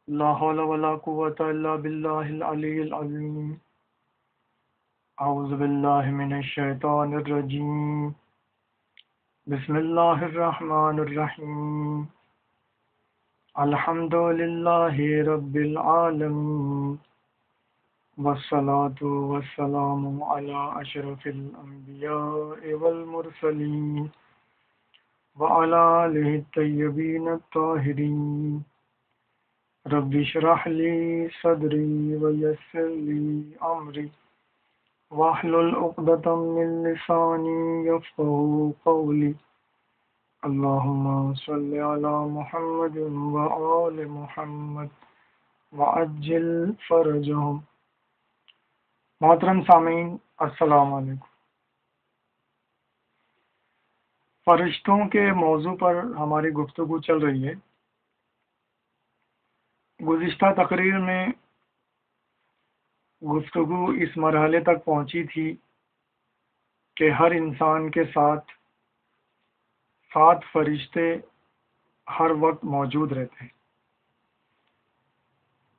لا حول ولا قوة إلا بالله العلي العظيم. أعوذ بالله من الشيطان الرجيم. بسم الله الرحمن الرحيم. الحمد لله رب العالمين، والصلاة والسلام على أشرف الأنبياء والمرسلين وعلى آله الطيبين الطاهرين. رب اشرح لي صدري ويسر لي أمري واحلل عقدة من لساني يفقهوا قولي. اللهم صل على محمد وآل محمد وعجل فرجهم. محترم سامعین، السلام علیکم. فرشتوں کے موضوع پر ہماری گفتگو چل رہی ہے. گزشتہ تقریر میں گفتگو اس مرحلے تک پہنچی تھی کہ ہر انسان کے ساتھ 7 فرشتے ہر وقت موجود رہتے ہیں.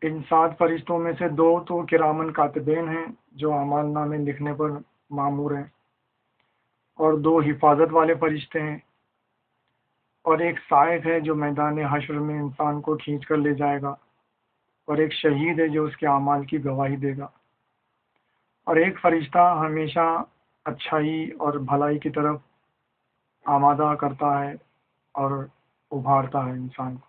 ان 7 فرشتوں میں سے 2 تو کرامن کاتبین ہیں جو اعمال نامے لکھنے پر مامور ہیں، اور 2 حفاظت والے فرشتے ہیں، اور ایک سائق ہے جو میدان حشر میں انسان کو کھینچ کر لے جائے گا، اور ایک شہید ہے جو اس کے اعمال کی گواہی دے گا، اور ایک فرشتہ ہمیشہ اچھائی اور بھلائی کی طرف آمادہ کرتا ہے اور ابھارتا ہے انسان کو.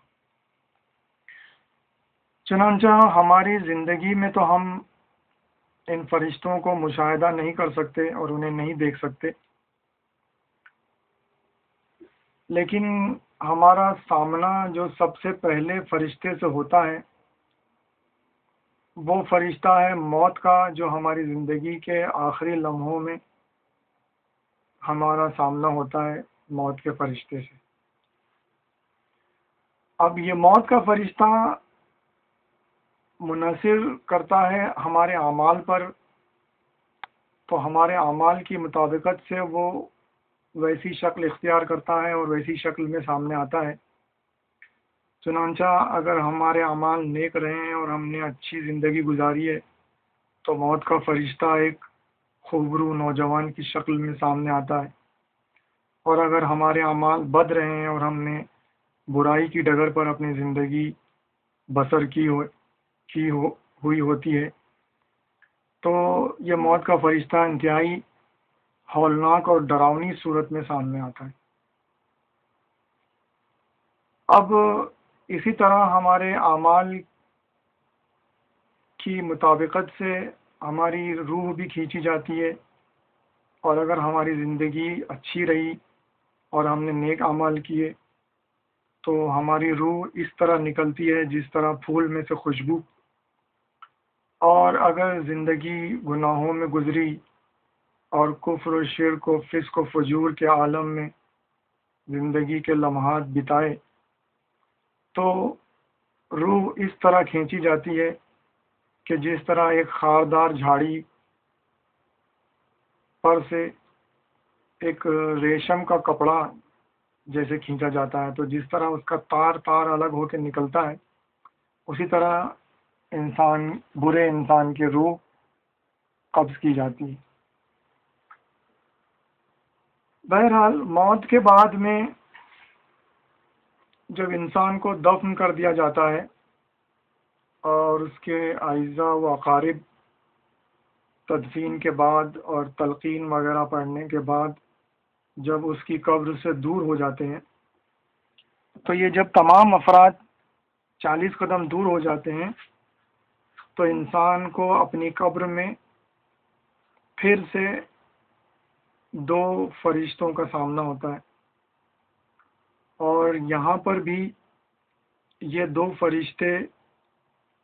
چنانچہ ہماری زندگی میں تو ہم ان فرشتوں کو مشاہدہ نہیں کر سکتے اور انہیں نہیں دیکھ سکتے، لیکن ہمارا سامنا جو سب سے پہلے فرشتے سے ہوتا ہے وہ فرشتہ ہے موت کا، جو ہماری زندگی کے آخری لمحوں میں ہمارا سامنا ہوتا ہے موت کے فرشتے سے. اب یہ موت کا فرشتہ منحصر کرتا ہے ہمارے اعمال پر، تو ہمارے اعمال کی مطابقت سے وہ ویسی شکل اختیار کرتا ہے اور ویسی شکل میں سامنے آتا ہے. چنانچہ اگر ہمارے اعمال نیک رہے ہیں اور ہم نے اچھی زندگی گزاری ہے تو موت کا فرشتہ ایک خوبرو نوجوان کی شکل میں سامنے آتا ہے، اور اگر ہمارے اعمال بد رہے ہیں اور ہم نے برائی کی ڈگر پر اپنی زندگی بسر ہوئی ہوتی ہے تو یہ موت کا فرشتہ انتہائی ہولناک اور ڈراؤنی صورت میں سامنے آتا ہے. اب اسی طرح ہمارے اعمال کی مطابقت سے ہماری روح بھی کھینچی جاتی ہے، اور اگر ہماری زندگی اچھی رہی اور ہم نے نیک اعمال کیے تو ہماری روح اس طرح نکلتی ہے جس طرح پھول میں سے خوشبو. اور اگر زندگی گناہوں میں گزری اور کفر و شرک و فسق و فجور کے عالم میں زندگی کے لمحات بتائے تو روح اس طرح کھینچی جاتی ہے کہ جس طرح ایک خاردار جھاڑی پر سے ایک ریشم کا کپڑا جیسے کھینچا جاتا ہے، تو جس طرح اس کا تار تار الگ ہو کے نکلتا ہے اسی طرح برے انسان کی روح قبض کی جاتی ہے. بہرحال موت کے بعد میں جب انسان کو دفن کر دیا جاتا ہے اور اس کے اعزاء و اقارب تدفین کے بعد اور تلقین وغیرہ پڑھنے کے بعد جب اس کی قبر سے دور ہو جاتے ہیں تو یہ جب تمام افراد 40 قدم دور ہو جاتے ہیں تو انسان کو اپنی قبر میں پھر سے 2 فرشتوں کا سامنا ہوتا ہے، اور یہاں پر بھی یہ 2 فرشتے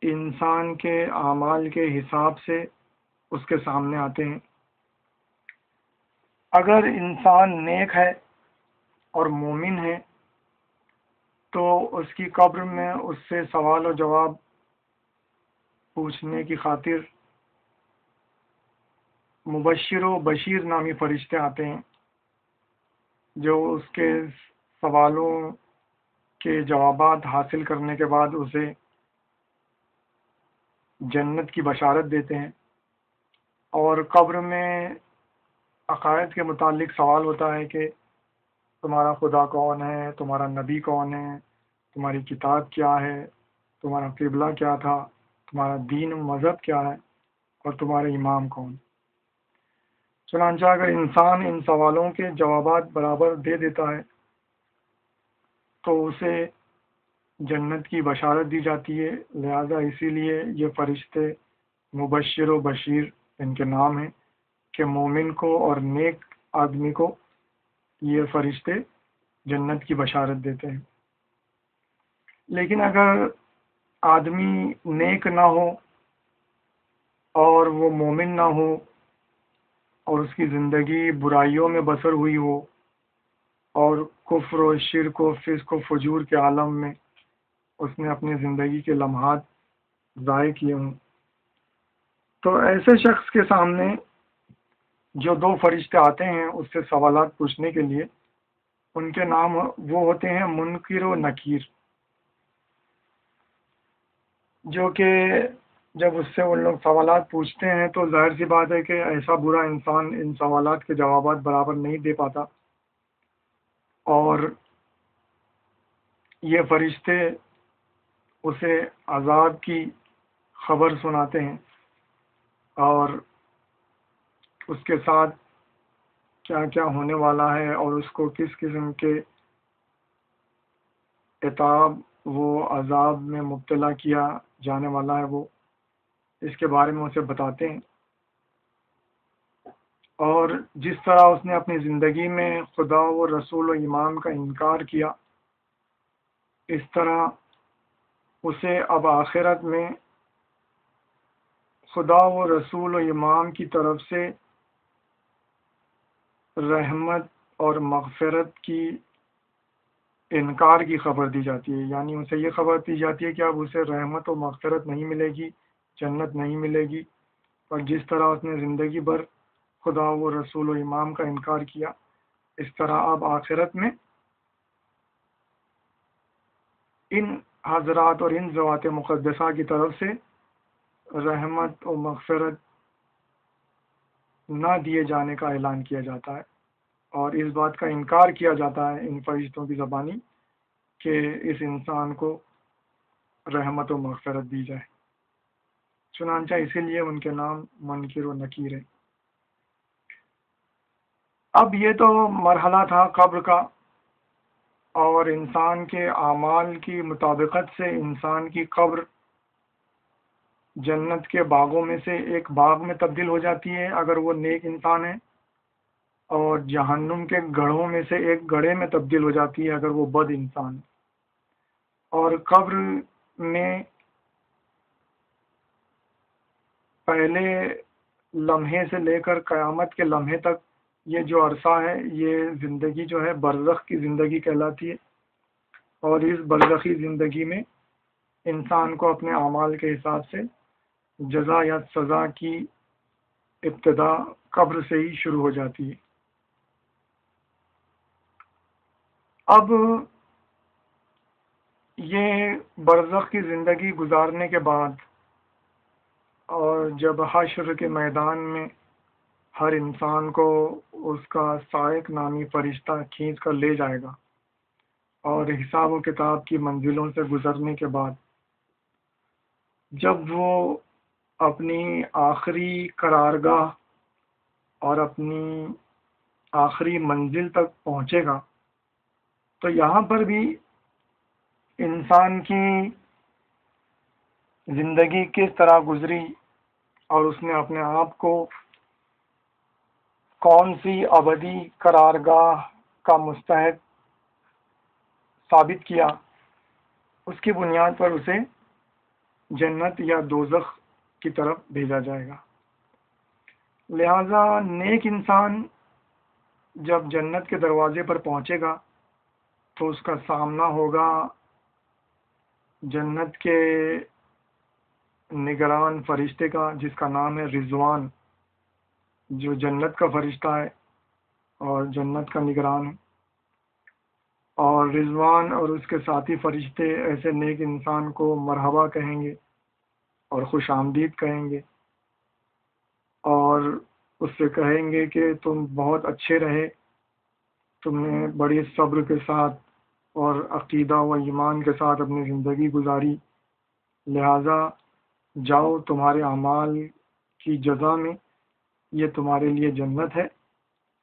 انسان کے اعمال کے حساب سے اس کے سامنے آتے ہیں. اگر انسان نیک ہے اور مومن ہے تو اس کی قبر میں اس سے سوال و جواب پوچھنے کی خاطر مبشر و بشیر نامی فرشتے آتے ہیں جو اس کے سوالوں کے جوابات حاصل کرنے کے بعد اسے جنت کی بشارت دیتے ہیں، اور قبر میں عقائد کے متعلق سوال ہوتا ہے کہ تمہارا خدا کون ہے، تمہارا نبی کون ہے، تمہاری کتاب کیا ہے، تمہارا قبلہ کیا تھا، تمہارا دین و مذہب کیا ہے، اور تمہارے امام کون۔ چنانچہ اگر انسان ان سوالوں کے جوابات برابر دے دیتا ہے تو اسے جنت کی بشارت دی جاتی ہے۔ لہذا اسی لیے یہ فرشتے مبشر و بشیر ان کے نام ہیں کہ مومن کو اور نیک آدمی کو یہ فرشتے جنت کی بشارت دیتے ہیں۔ لیکن اگر آدمی نیک نہ ہو اور وہ مومن نہ ہو اور اس کی زندگی برائیوں میں بسر ہوئی ہو اور کفر و شرک و فسق و فجور کے عالم میں اس نے اپنی زندگی کے لمحات ضائع کیے ہوں، تو ایسے شخص کے سامنے جو دو فرشتے آتے ہیں اس سے سوالات پوچھنے کے لیے، ان کے نام وہ ہوتے ہیں منکر و نکیر، جو کہ جب اس سے وہ لوگ سوالات پوچھتے ہیں تو ظاہر سی بات ہے کہ ایسا برا انسان ان سوالات کے جوابات برابر نہیں دے پاتا، اور یہ فرشتے اسے عذاب کی خبر سناتے ہیں اور اس کے ساتھ کیا کیا ہونے والا ہے اور اس کو کس قسم کے عتاب وہ عذاب میں مبتلا کیا جانے والا ہے، وہ اس کے بارے میں اسے بتاتے ہیں۔ اور جس طرح اس نے اپنی زندگی میں خدا و رسول و امام کا انکار کیا، اس طرح اسے اب آخرت میں خدا و رسول و امام کی طرف سے رحمت اور مغفرت کی انکار کی خبر دی جاتی ہے، یعنی اسے یہ خبر دی جاتی ہے کہ اب اسے رحمت و مغفرت نہیں ملے گی، جنت نہیں ملے گی، اور جس طرح اس نے زندگی بھر خدا و رسول و امام کا انکار کیا، اس طرح اب آخرت میں ان حضرات اور ان ذوات مقدسہ کی طرف سے رحمت و مغفرت نہ دیے جانے کا اعلان کیا جاتا ہے، اور اس بات کا انکار کیا جاتا ہے ان فرشتوں کی زبانی کہ اس انسان کو رحمت و مغفرت دی جائے۔ چنانچہ اسی لیے ان کے نام منکر و نکیر ہے۔ اب یہ تو مرحلہ تھا قبر کا، اور انسان کے اعمال کی مطابقت سے انسان کی قبر جنت کے باغوں میں سے ایک باغ میں تبدیل ہو جاتی ہے اگر وہ نیک انسان ہے، اور جہنم کے گڑھوں میں سے ایک گڑھے میں تبدیل ہو جاتی ہے اگر وہ بد انسان ہے۔ اور قبر میں پہلے لمحے سے لے کر قیامت کے لمحے تک یہ جو عرصہ ہے، یہ زندگی جو ہے برزخ کی زندگی کہلاتی ہے، اور اس برزخی زندگی میں انسان کو اپنے اعمال کے حساب سے جزا یا سزا کی ابتدا قبر سے ہی شروع ہو جاتی ہے۔ اب یہ برزخ کی زندگی گزارنے کے بعد اور جب حشر کے میدان میں ہر انسان کو اس کا سائق نامی فرشتہ کھینچ کر لے جائے گا، اور حساب و کتاب کی منزلوں سے گزرنے کے بعد جب وہ اپنی آخری قرارگاہ اور اپنی آخری منزل تک پہنچے گا، تو یہاں پر بھی انسان کی زندگی کس طرح گزری اور اس نے اپنے آپ کو کون سی ابدی قرارگاہ کا مستحق ثابت کیا، اس کی بنیاد پر اسے جنت یا دوزخ کی طرف بھیجا جائے گا۔ لہذا نیک انسان جب جنت کے دروازے پر پہنچے گا تو اس کا سامنا ہوگا جنت کے نگران فرشتے کا، جس کا نام ہے رضوان، جو جنت کا فرشتہ ہے اور جنت کا نگران ہے۔ اور رضوان اور اس کے ساتھی فرشتے ایسے نیک انسان کو مرحبا کہیں گے اور خوش آمدید کہیں گے، اور اس سے کہیں گے کہ تم بہت اچھے رہے، تم نے بڑی صبر کے ساتھ اور عقیدہ و ایمان کے ساتھ اپنی زندگی گزاری، لہذا جاؤ، تمہارے اعمال کی جزا میں یہ تمہارے لیے جنت ہے،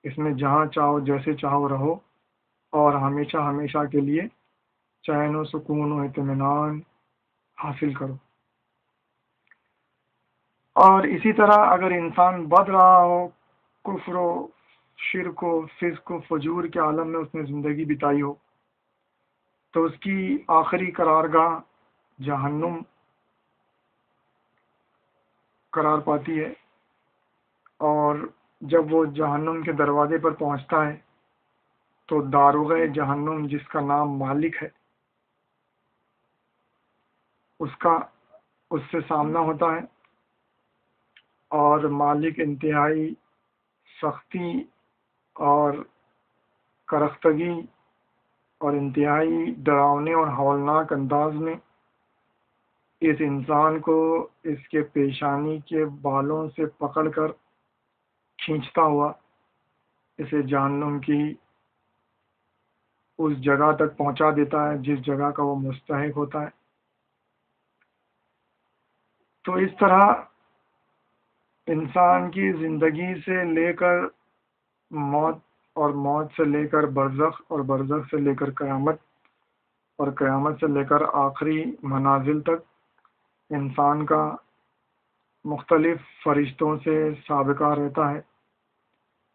اس میں جہاں چاہو جیسے چاہو رہو، اور ہمیشہ ہمیشہ کے لیے چین و سکون و اطمینان حاصل کرو۔ اور اسی طرح اگر انسان بد رہا ہو، کفر و شرک و فسق و فجور کے عالم میں اس نے زندگی بتائی ہو، تو اس کی آخری قرارگاہ جہنم قرار پاتی ہے، اور جب وہ جہنم کے دروازے پر پہنچتا ہے تو داروغ جہنم، جس کا نام مالک ہے، اس سے سامنا ہوتا ہے، اور مالک انتہائی سختی اور کرختگی اور انتہائی ڈراؤنے اور ہولناک انداز میں اس انسان کو اس کے پیشانی کے بالوں سے پکڑ کر کھینچتا ہوا اسے جہنم کی اس جگہ تک پہنچا دیتا ہے جس جگہ کا وہ مستحق ہوتا ہے۔ تو اس طرح انسان کی زندگی سے لے کر موت، اور موت سے لے کر برزخ، اور برزخ سے لے کر قیامت، اور قیامت سے لے کر آخری منازل تک انسان کا مختلف فرشتوں سے سابقہ رہتا ہے،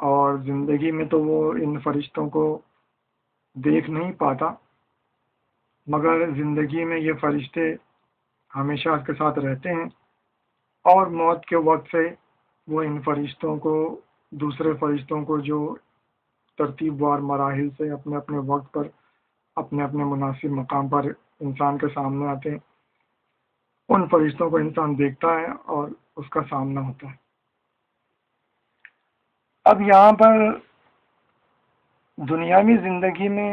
اور زندگی میں تو وہ ان فرشتوں کو دیکھ نہیں پاتا، مگر زندگی میں یہ فرشتے ہمیشہ اس کے ساتھ رہتے ہیں، اور موت کے وقت سے وہ ان فرشتوں کو، دوسرے فرشتوں کو جو ترتیب وار مراحل سے اپنے اپنے وقت پر اپنے اپنے مناسب مقام پر انسان کے سامنے آتے ہیں، ان فرشتوں کو انسان دیکھتا ہے اور اس کا سامنا ہوتا ہے۔ اب یہاں پر دنیاوی زندگی میں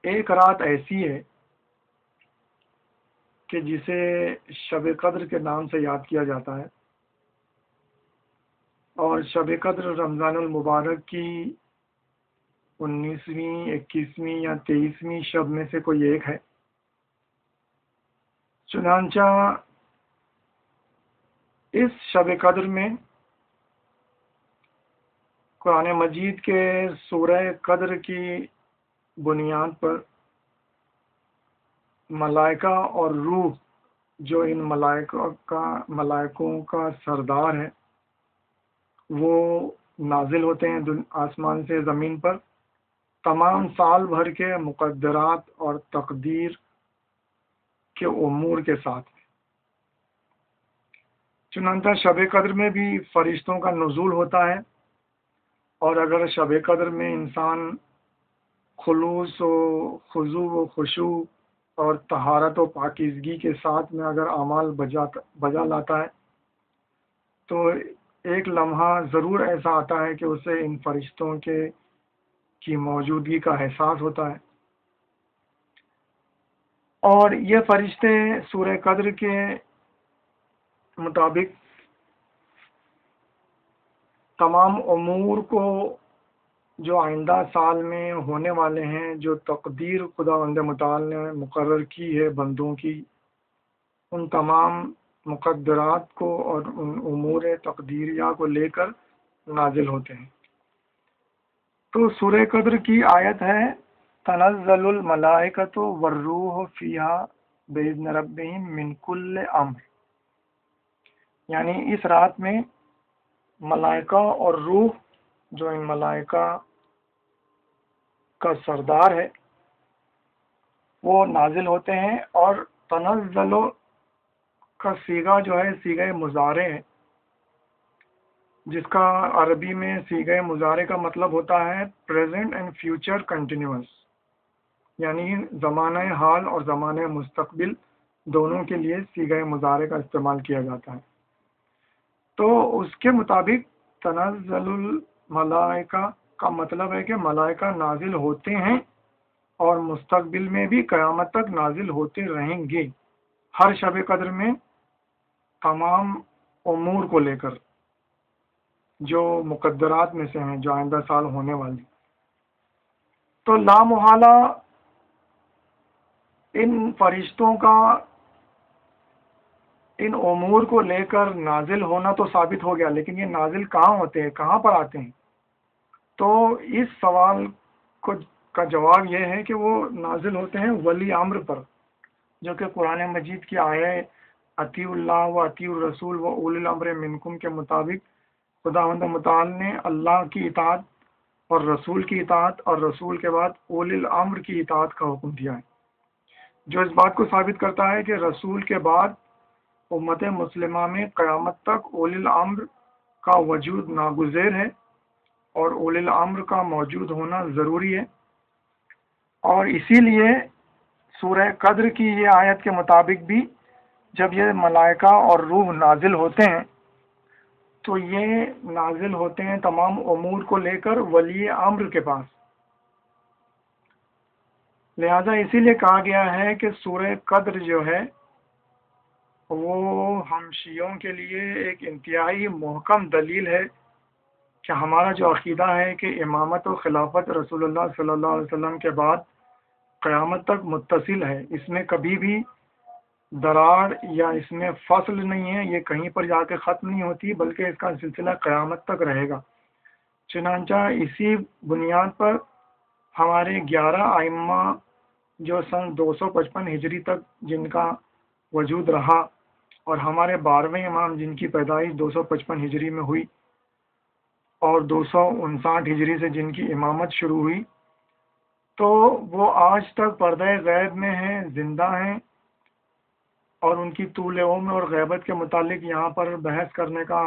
ایک رات ایسی ہے کہ جسے شب قدر کے نام سے یاد کیا جاتا ہے، اور شب قدر رمضان المبارک کی 19ویں، 21ویں یا 23ویں شب میں سے کوئی ایک ہے۔ چنانچہ اس شب قدر میں قرآن مجید کے سورہ قدر کی بنیاد پر ملائکہ اور روح، جو ان ملائکوں کا سردار ہے، وہ نازل ہوتے ہیں آسمان سے زمین پر تمام سال بھر کے مقدرات اور تقدیر کے امور کے ساتھ۔ چنانچہ شب قدر میں بھی فرشتوں کا نزول ہوتا ہے، اور اگر شب قدر میں انسان خلوص و خضوع و خشوع اور طہارت و پاکیزگی کے ساتھ میں اگر اعمال بجا لاتا ہے، تو ایک لمحہ ضرور ایسا آتا ہے کہ اسے ان فرشتوں کی موجودگی کا احساس ہوتا ہے، اور یہ فرشتے سورہ قدر کے مطابق تمام امور کو جو آئندہ سال میں ہونے والے ہیں، جو تقدیر خداوند متعال نے مقرر کی ہے بندوں کی، ان تمام مقدرات کو اور ان امور تقدیریہ کو لے کر نازل ہوتے ہیں۔ تو سورہ قدر کی آیت ہے تنزل الملائکۃ والروح فیہا بإذن ربہم من کل امر، یعنی اس رات میں ملائکہ اور روح، جو ان ملائکہ کا سردار ہے، وہ نازل ہوتے ہیں، اور تنزل کا صیغہ جو ہے صیغہ مضارع ہے، جس کا عربی میں صیغہ مضارع کا مطلب ہوتا ہے پریزنٹ اینڈ فیوچر کنٹینیوس، یعنی زمانہ حال اور زمانہ مستقبل دونوں کے لیے صیغہ مضارع کا استعمال کیا جاتا ہے۔ تو اس کے مطابق تنزل الملائکہ کا مطلب ہے کہ ملائکہ نازل ہوتے ہیں، اور مستقبل میں بھی قیامت تک نازل ہوتے رہیں گے، ہر شب قدر میں تمام امور کو لے کر جو مقدرات میں سے ہیں، جو آئندہ سال ہونے والی، تو لامحالہ ان فرشتوں کا ان امور کو لے کر نازل ہونا تو ثابت ہو گیا، لیکن یہ نازل کہاں ہوتے ہیں، کہاں پر آتے ہیں؟ تو اس سوال کو کا جواب یہ ہے کہ وہ نازل ہوتے ہیں ولی امر پر، جو کہ قرآن مجید کی آیہ اطیع اللہ و اطیع الرسول و اولی الامر منکم کے مطابق خداوند متعال نے اللہ کی اطاعت اور رسول کی اطاعت اور رسول کے بعد اولی الامر کی اطاعت کا حکم دیا ہے، جو اس بات کو ثابت کرتا ہے کہ رسول کے بعد امت مسلمہ میں قیامت تک اولی الامر کا وجود ناگزیر ہے اور اولی الامر کا موجود ہونا ضروری ہے۔ اور اسی لیے سورہ قدر کی یہ آیت کے مطابق بھی جب یہ ملائکہ اور روح نازل ہوتے ہیں تو یہ نازل ہوتے ہیں تمام امور کو لے کر ولی امر کے پاس، لہذا اسی لیے کہا گیا ہے کہ سورہ قدر جو ہے وہ ہم شیعوں کے لیے ایک انتہائی محکم دلیل ہے کہ ہمارا جو عقیدہ ہے کہ امامت و خلافت رسول اللہ صلی اللہ علیہ وسلم کے بعد قیامت تک متصل ہے، اس میں کبھی بھی دراڑ یا اس میں فصل نہیں ہے، یہ کہیں پر جا کے ختم نہیں ہوتی بلکہ اس کا سلسلہ قیامت تک رہے گا۔ چنانچہ اسی بنیاد پر ہمارے 11 ائمہ جو سن 255 ہجری تک جن کا وجود رہا اور ہمارے 12ویں امام جن کی پیدائش 255 ہجری میں ہوئی اور 259 ہجری سے جن کی امامت شروع ہوئی، تو وہ آج تک پردہ غیب میں ہیں، زندہ ہیں، اور ان کی طول عمر اور غیبت کے متعلق یہاں پر بحث کرنے کا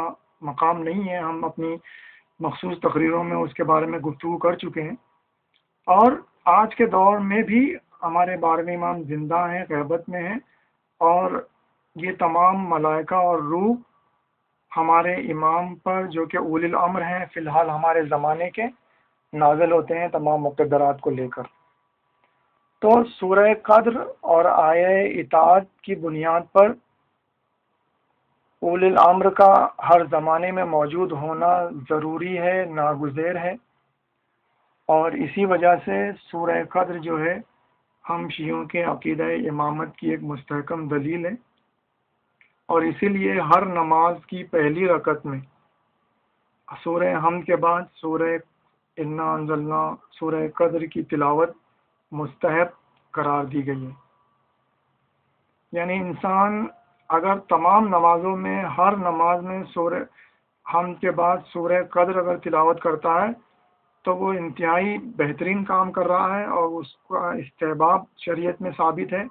مقام نہیں ہے، ہم اپنی مخصوص تقریروں میں اس کے بارے میں گفتگو کر چکے ہیں۔ اور آج کے دور میں بھی ہمارے 12ویں امام زندہ ہیں، غیبت میں ہیں، اور یہ تمام ملائکہ اور روح ہمارے امام پر جو کہ اولی الامر ہیں فی الحال ہمارے زمانے کے، نازل ہوتے ہیں تمام مقدرات کو لے کر۔ تو سورہ قدر اور آیہ اطاعت کی بنیاد پر اولی الامر کا ہر زمانے میں موجود ہونا ضروری ہے، ناگزیر ہے، اور اسی وجہ سے سورہ قدر جو ہے ہم شیعوں کے عقیدہ امامت کی ایک مستحکم دلیل ہے، اور اسی لیے ہر نماز کی پہلی رکعت میں سورہ حمد کے بعد سورہ انا انزلنا سورہ قدر کی تلاوت مستحب قرار دی گئی ہے۔ یعنی انسان اگر تمام نمازوں میں ہر نماز میں سورہ حمد کے بعد سورہ قدر اگر تلاوت کرتا ہے تو وہ انتہائی بہترین کام کر رہا ہے، اور اس کا استحباب شریعت میں ثابت ہے،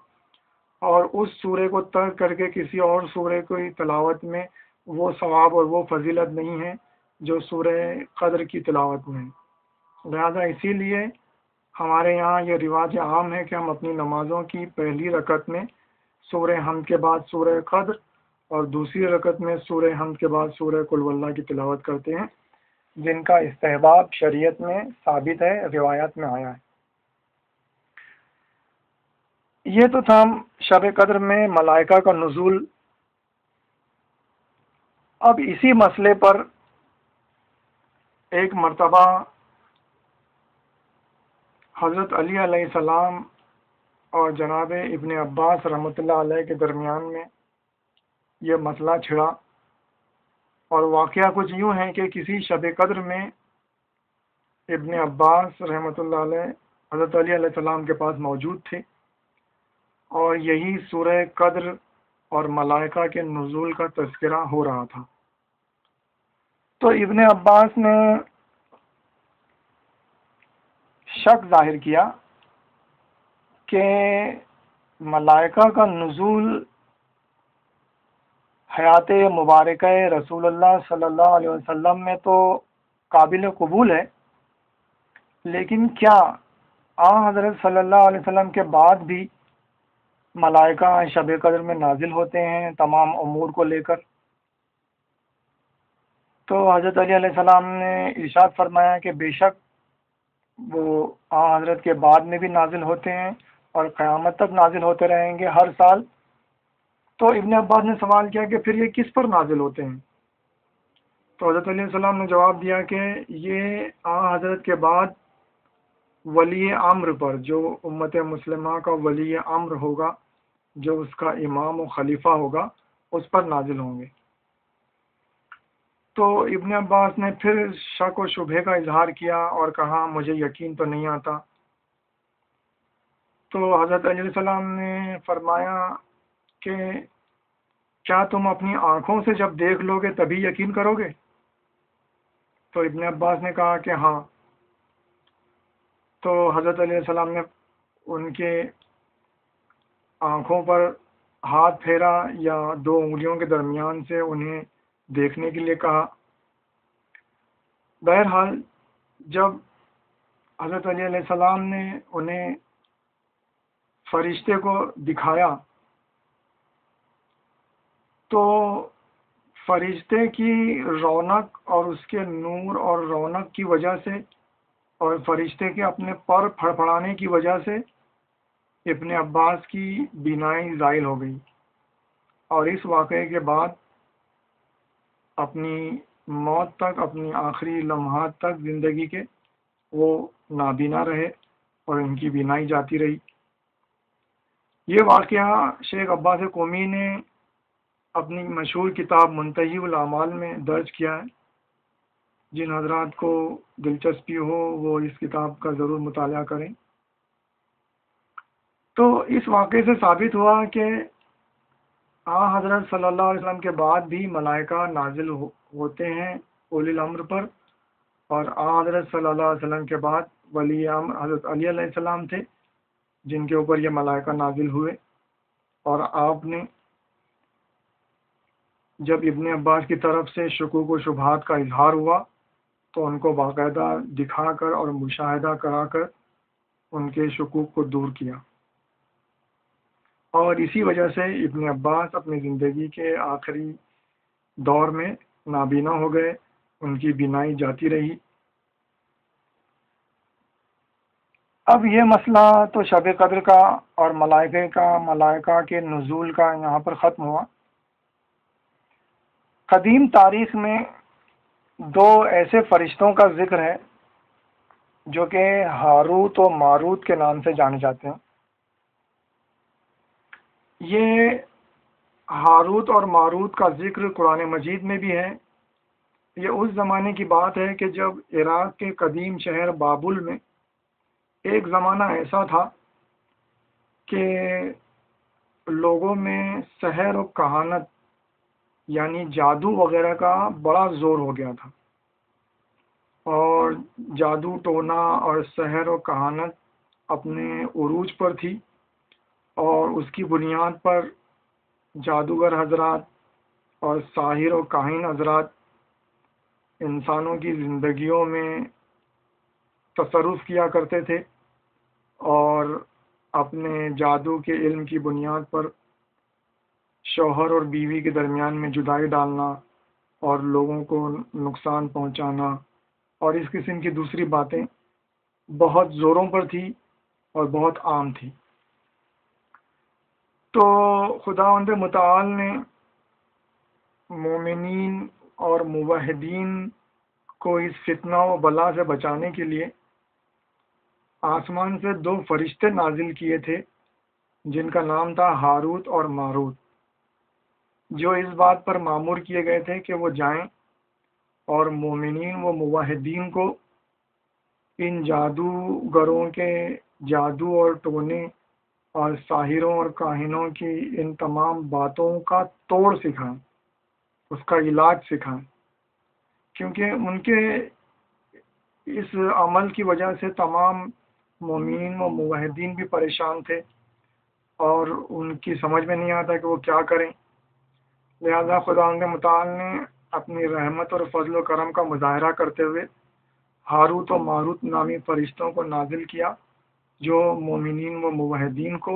اور اس سورے کو ترک کر کے کسی اور سورے کی تلاوت میں وہ ثواب اور وہ فضیلت نہیں ہے جو سورہ قدر کی تلاوت میں ہے۔ لہذا اسی لیے ہمارے یہاں یہ رواج عام ہے کہ ہم اپنی نمازوں کی پہلی رکعت میں سورہ حمد کے بعد سورہ قدر اور دوسری رکعت میں سورہ حمد کے بعد سورہ قل واللہ کی تلاوت کرتے ہیں، جن کا استحباب شریعت میں ثابت ہے، روایات میں آیا ہے۔ یہ تو تھا شب قدر میں ملائکہ کا نزول۔ اب اسی مسئلے پر ایک مرتبہ حضرت علی علیہ السلام اور جناب ابن عباس رحمۃ اللہ علیہ کے درمیان میں یہ مسئلہ چھڑا، اور واقعہ کچھ یوں ہے کہ کسی شب قدر میں ابن عباس رحمۃ اللہ علیہ حضرت علی علیہ السلام کے پاس موجود تھے، اور یہی سورہ قدر اور ملائکہ کے نزول کا تذکرہ ہو رہا تھا۔ تو ابن عباس نے شک ظاہر کیا کہ ملائکہ کا نزول حیات مبارکہ رسول اللہ صلی اللہ علیہ وسلم میں تو قابل قبول ہے، لیکن کیا حضرت صلی اللہ علیہ وسلم کے بعد بھی ملائکہ شب قدر میں نازل ہوتے ہیں تمام امور کو لے کر؟ تو حضرت علی علیہ السلام نے ارشاد فرمایا کہ بے شک وہ حضرت کے بعد میں بھی نازل ہوتے ہیں اور قیامت تک نازل ہوتے رہیں گے ہر سال، تو ابن عباس نے سوال کیا کہ پھر یہ کس پر نازل ہوتے ہیں؟ تو حضرت علیہ السلام نے جواب دیا کہ یہ حضرت کے بعد ولی امر پر، جو امت مسلمہ کا ولی امر ہوگا، جو اس کا امام و خلیفہ ہوگا، اس پر نازل ہوں گے۔ تو ابن عباس نے پھر شک و شبہے کا اظہار کیا اور کہا مجھے یقین تو نہیں آتا۔ تو حضرت علیہ السلام نے فرمایا کہ کیا تم اپنی آنکھوں سے جب دیکھ لو گے تبھی یقین کرو گے؟ تو ابن عباس نے کہا کہ ہاں۔ تو حضرت علیہ السلام نے ان کے آنکھوں پر ہاتھ پھیرا یا دو انگلیوں کے درمیان سے انہیں دیکھنے کے لیے کہا۔ بہرحال جب حضرت علیہ السلام نے انہیں فرشتے کو دکھایا تو فرشتے کی رونق اور اس کے نور اور رونق کی وجہ سے اور فرشتے کے اپنے پر پھڑپھڑانے کی وجہ سے ابن عباس کی بینائی زائل ہو گئی، اور اس واقعے کے بعد اپنی موت تک، اپنی آخری لمحات تک زندگی کے وہ نابینا رہے اور ان کی بینائی جاتی رہی۔ یہ واقعہ شیخ عباس قمی نے اپنی مشہور کتاب منتہی الاعمال میں درج کیا ہے۔ جن حضرات کو دلچسپی ہو وہ اس کتاب کا ضرور مطالعہ کریں۔ تو اس واقعے سے ثابت ہوا کہ حضرت صلی اللہ علیہ وسلم کے بعد بھی ملائکہ نازل ہوتے ہیں اولی الامر پر، اور حضرت صلی اللہ علیہ وسلم کے بعد ولی امر حضرت علی علیہ السلام تھے جن کے اوپر یہ ملائکہ نازل ہوئے، اور آپ نے جب ابن عباس کی طرف سے شکوک و شبہات کا اظہار ہوا تو ان کو باقاعدہ دکھا کر اور مشاہدہ کرا کر ان کے شکوک کو دور کیا، اور اسی وجہ سے ابن عباس اپنی زندگی کے آخری دور میں نابینا ہو گئے، ان کی بینائی جاتی رہی۔ اب یہ مسئلہ تو شب قدر کا اور ملائکہ کے نزول کا یہاں پر ختم ہوا۔ قدیم تاریخ میں دو ایسے فرشتوں کا ذکر ہے جو کہ ہاروت و ماروت کے نام سے جانے جاتے ہیں۔ یہ ہاروت اور ماروت کا ذکر قرآن مجید میں بھی ہے۔ یہ اس زمانے کی بات ہے کہ جب عراق کے قدیم شہر بابل میں ایک زمانہ ایسا تھا کہ لوگوں میں سحر و کہانت یعنی جادو وغیرہ کا بڑا زور ہو گیا تھا، اور جادو ٹونا اور سحر و کہانت اپنے عروج پر تھی، اور اس کی بنیاد پر جادوگر حضرات اور ساحر و کاہن حضرات انسانوں کی زندگیوں میں تصرف کیا کرتے تھے، اور اپنے جادو کے علم کی بنیاد پر شوہر اور بیوی کے درمیان میں جدائی ڈالنا اور لوگوں کو نقصان پہنچانا اور اس قسم کی دوسری باتیں بہت زوروں پر تھی اور بہت عام تھی۔ تو خداوند متعال نے مومنین اور موحدین کو اس فتنہ و بلا سے بچانے کے لیے آسمان سے دو فرشتے نازل کیے تھے جن کا نام تھا ہاروت اور ماروت، جو اس بات پر مامور کیے گئے تھے کہ وہ جائیں اور مومنین و موحدین کو ان جادوگروں کے جادو اور ٹونے اور ساحروں اور کاہنوں کی ان تمام باتوں کا توڑ سکھائیں، اس کا علاج سکھائیں، کیونکہ ان کے اس عمل کی وجہ سے تمام مومنین و موحدین بھی پریشان تھے اور ان کی سمجھ میں نہیں آتا کہ وہ کیا کریں۔ لہذا خداوند متعال نے اپنی رحمت اور فضل و کرم کا مظاہرہ کرتے ہوئے ہاروت و ماروت نامی فرشتوں کو نازل کیا جو مومنین و موحدین کو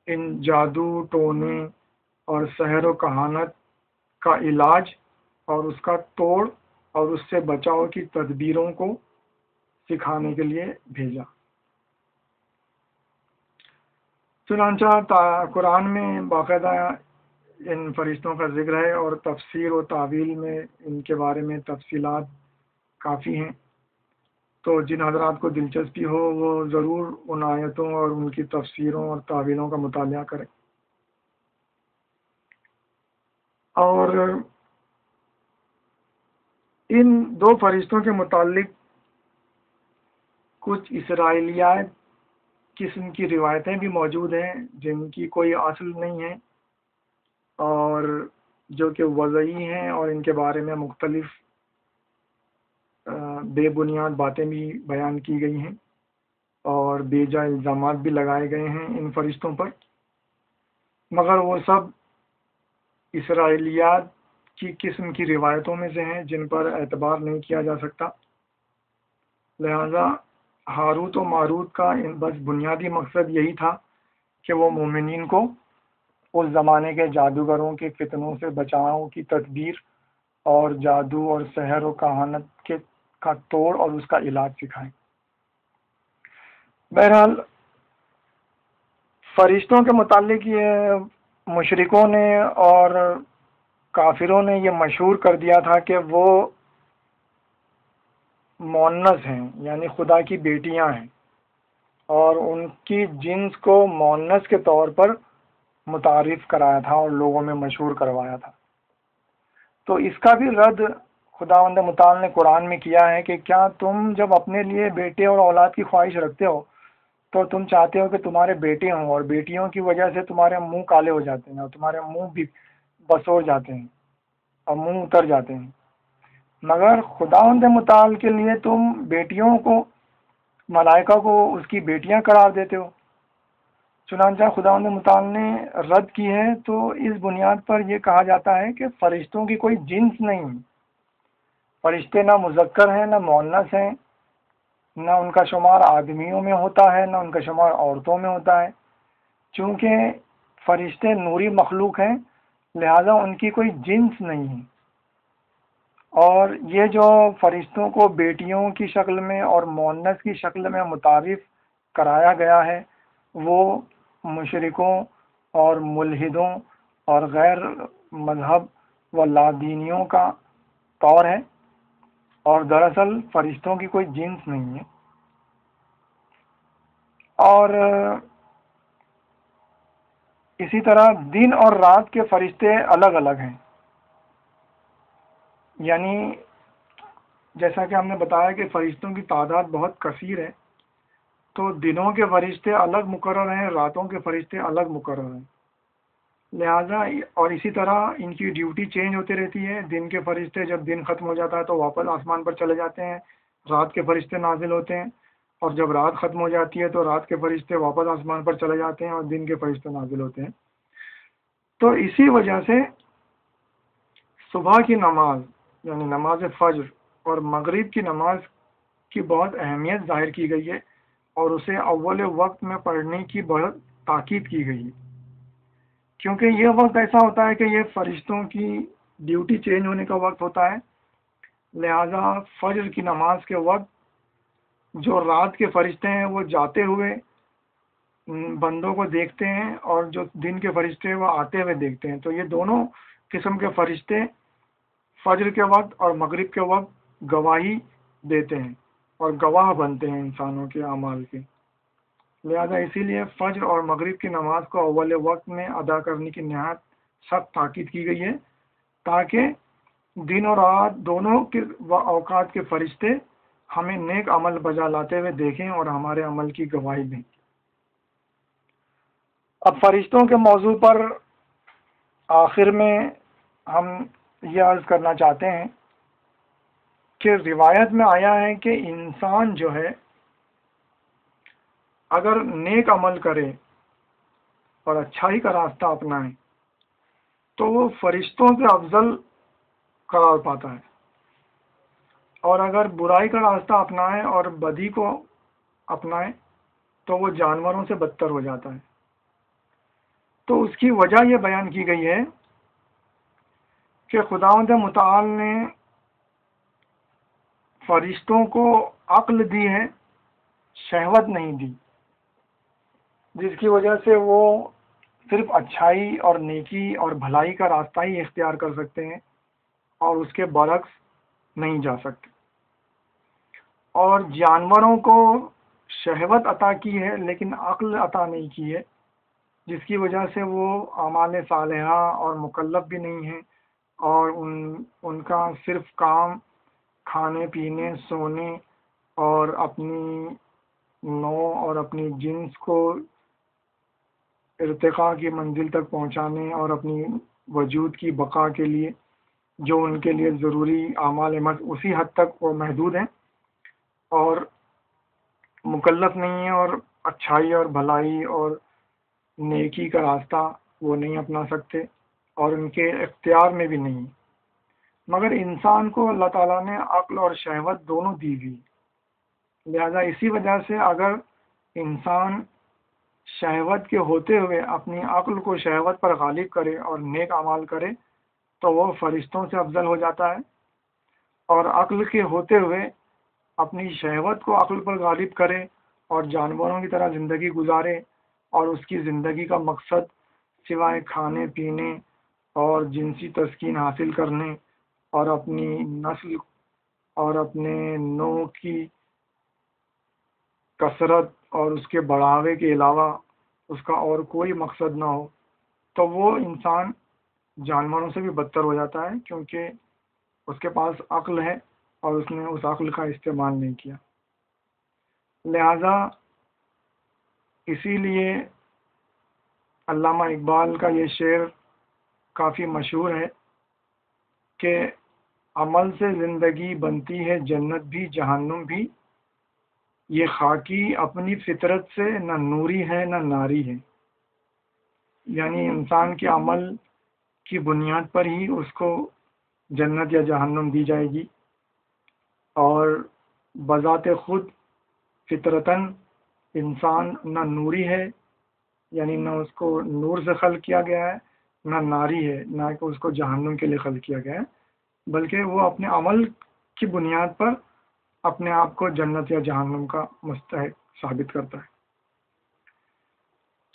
ان جادو ٹونے اور سحر و کہانت کا علاج اور اس کا توڑ اور اس سے بچاؤ کی تدبیروں کو سکھانے کے لیے بھیجا۔ چنانچہ قرآن میں باقاعدہ ان فرشتوں کا ذکر ہے، اور تفسیر و تعویل میں ان کے بارے میں تفصیلات کافی ہیں۔ تو جن حضرات کو دلچسپی ہو وہ ضرور ان آیتوں اور ان کی تفسیروں اور تعویلوں کا مطالعہ کریں۔ اور ان دو فرشتوں کے متعلق کچھ اسرائیلیات قسم کی روایتیں بھی موجود ہیں جن کی کوئی اصل نہیں ہے، اور جو کہ وضعی ہیں، اور ان کے بارے میں مختلف بے بنیاد باتیں بھی بیان کی گئی ہیں، اور بے جا الزامات بھی لگائے گئے ہیں ان فرشتوں پر، مگر وہ سب اسرائیلیات کی قسم کی روایتوں میں سے ہیں جن پر اعتبار نہیں کیا جا سکتا۔ لہذا ہاروت و ماروت کا بس بنیادی مقصد یہی تھا کہ وہ مومنین کو اس زمانے کے جادوگروں کے فتنوں سے بچاؤ کی تدبیر اور جادو اور سحر و کہانت کا توڑ اور اس کا علاج سکھائیں۔ بہرحال فرشتوں کے متعلق یہ مشرکوں نے اور کافروں نے یہ مشہور کر دیا تھا کہ وہ مونس ہیں، یعنی خدا کی بیٹیاں ہیں، اور ان کی جنس کو مونس کے طور پر متعارف کرایا تھا اور لوگوں میں مشہور کروایا تھا۔ تو اس کا بھی رد خداوند متعال نے قرآن میں کیا ہے کہ کیا تم جب اپنے لیے بیٹے اور اولاد کی خواہش رکھتے ہو تو تم چاہتے ہو کہ تمہارے بیٹے ہوں، اور بیٹیوں کی وجہ سے تمہارے منہ کالے ہو جاتے ہیں اور تمہارے منہ بھی بسور جاتے ہیں اور منہ اتر جاتے ہیں، مگر خداوند متعال کے لیے تم بیٹیوں کو، ملائکہ کو اس کی بیٹیاں قرار دیتے ہو۔ چنانچہ خداوند متعال نے رد کی ہے تو اس بنیاد پر یہ کہا جاتا ہے کہ فرشتوں کی کوئی جنس نہیں، فرشتے نہ مذکر ہیں نہ مؤنث ہیں، نہ ان کا شمار آدمیوں میں ہوتا ہے نہ ان کا شمار عورتوں میں ہوتا ہے۔ چونکہ فرشتے نوری مخلوق ہیں لہذا ان کی کوئی جنس نہیں ہے، اور یہ جو فرشتوں کو بیٹیوں کی شکل میں اور مؤنث کی شکل میں متعارف کرایا گیا ہے وہ مشرکوں اور ملحدوں اور غیر مذہب و لادینیوں کا طور ہے، اور دراصل فرشتوں کی کوئی جنس نہیں ہے۔ اور اسی طرح دن اور رات کے فرشتے الگ الگ ہیں، یعنی جیسا کہ ہم نے بتایا کہ فرشتوں کی تعداد بہت کثیر ہے، تو دنوں کے فرشتے الگ مقرر ہیں، راتوں کے فرشتے الگ مقرر ہیں، لہذا اور اسی طرح ان کی ڈیوٹی چینج ہوتی رہتی ہے۔ دن کے فرشتے جب دن ختم ہو جاتا ہے تو واپس آسمان پر چلے جاتے ہیں، رات کے فرشتے نازل ہوتے ہیں، اور جب رات ختم ہو جاتی ہے تو رات کے فرشتے واپس آسمان پر چلے جاتے ہیں اور دن کے فرشتے نازل ہوتے ہیں۔ تو اسی وجہ سے صبح کی نماز یعنی نماز فجر اور مغرب کی نماز کی بہت اہمیت ظاہر کی گئی ہے، اور اسے اول وقت میں پڑھنے کی بہت تاکید کی گئی ہے، کیونکہ یہ وقت ایسا ہوتا ہے کہ یہ فرشتوں کی ڈیوٹی چینج ہونے کا وقت ہوتا ہے۔ لہذا فجر کی نماز کے وقت جو رات کے فرشتے ہیں وہ جاتے ہوئے بندوں کو دیکھتے ہیں، اور جو دن کے فرشتے ہیں وہ آتے ہوئے دیکھتے ہیں، تو یہ دونوں قسم کے فرشتے فجر کے وقت اور مغرب کے وقت گواہی دیتے ہیں اور گواہ بنتے ہیں انسانوں کے اعمال کے۔ لہذا اسی لیے فجر اور مغرب کی نماز کو اول وقت میں ادا کرنے کی نہایت سخت تاکید کی گئی ہے، تاکہ دن اور رات دونوں کے اوقات کے فرشتے ہمیں نیک عمل بجا لاتے ہوئے دیکھیں اور ہمارے عمل کی گواہی دیں۔ اب فرشتوں کے موضوع پر آخر میں ہم یہ عرض کرنا چاہتے ہیں کہ روایت میں آیا ہے کہ انسان جو ہے اگر نیک عمل کرے اور اچھائی کا راستہ اپنائے تو وہ فرشتوں سے افضل قرار پاتا ہے، اور اگر برائی کا راستہ اپنائے اور بدی کو اپنائے تو وہ جانوروں سے بدتر ہو جاتا ہے۔ تو اس کی وجہ یہ بیان کی گئی ہے کہ خداوند متعال نے فرشتوں کو عقل دی ہے، شہوت نہیں دی، جس کی وجہ سے وہ صرف اچھائی اور نیکی اور بھلائی کا راستہ ہی اختیار کر سکتے ہیں اور اس کے برعکس نہیں جا سکتے۔ اور جانوروں کو شہوت عطا کی ہے لیکن عقل عطا نہیں کی ہے، جس کی وجہ سے وہ اعمال صالحہ اور مکلف بھی نہیں ہیں، اور ان کا صرف کام کھانے پینے سونے اور اپنی نوع اور اپنی جنس کو ارتقاء کی منزل تک پہنچانے اور اپنی وجود کی بقا کے لیے جو ان کے لیے ضروری اعمال اسی حد تک وہ محدود ہیں اور مکلف نہیں ہیں، اور اچھائی اور بھلائی اور نیکی کا راستہ وہ نہیں اپنا سکتے اور ان کے اختیار میں بھی نہیں۔ مگر انسان کو اللہ تعالیٰ نے عقل اور شہوت دونوں دی ہوئی، لہذا اسی وجہ سے اگر انسان شہوت کے ہوتے ہوئے اپنی عقل کو شہوت پر غالب کرے اور نیک اعمال کرے تو وہ فرشتوں سے افضل ہو جاتا ہے، اور عقل کے ہوتے ہوئے اپنی شہوت کو عقل پر غالب کرے اور جانوروں کی طرح زندگی گزارے اور اس کی زندگی کا مقصد سوائے کھانے پینے اور جنسی تسکین حاصل کرنے اور اپنی نسل اور اپنے نوع کی کثرت اور اس کے بڑھاوے کے علاوہ اس کا اور کوئی مقصد نہ ہو، تو وہ انسان جانوروں سے بھی بدتر ہو جاتا ہے، کیونکہ اس کے پاس عقل ہے اور اس نے اس عقل کا استعمال نہیں کیا۔ لہذا اسی لیے علامہ اقبال کا یہ شعر کافی مشہور ہے کہ عمل سے زندگی بنتی ہے جنت بھی جہنم بھی، یہ خاکی اپنی فطرت سے نہ نوری ہے نہ ناری ہے۔ یعنی انسان کے عمل کی بنیاد پر ہی اس کو جنت یا جہنم دی جائے گی، اور بذات خود فطرتاً انسان نہ نوری ہے، یعنی نہ اس کو نور سے خلق کیا گیا ہے، نہ ناری ہے، نہ کہ اس کو جہنم کے لیے خلق کیا گیا ہے، بلکہ وہ اپنے عمل کی بنیاد پر اپنے آپ کو جنت یا جہنم کا مستحق ثابت کرتا ہے۔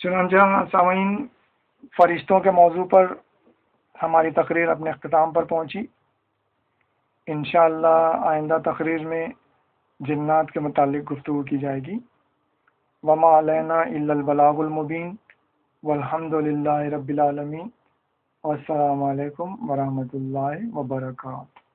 چنانچہ سامعین، فرشتوں کے موضوع پر ہماری تقریر اپنے اختتام پر پہنچی۔ انشاءاللہ آئندہ تقریر میں جنات کے متعلق گفتگو کی جائے گی۔ وما علینا الا البلاغ المبین، والحمد للہ رب العالمین، والسلام علیکم ورحمۃ اللہ وبرکاتہ۔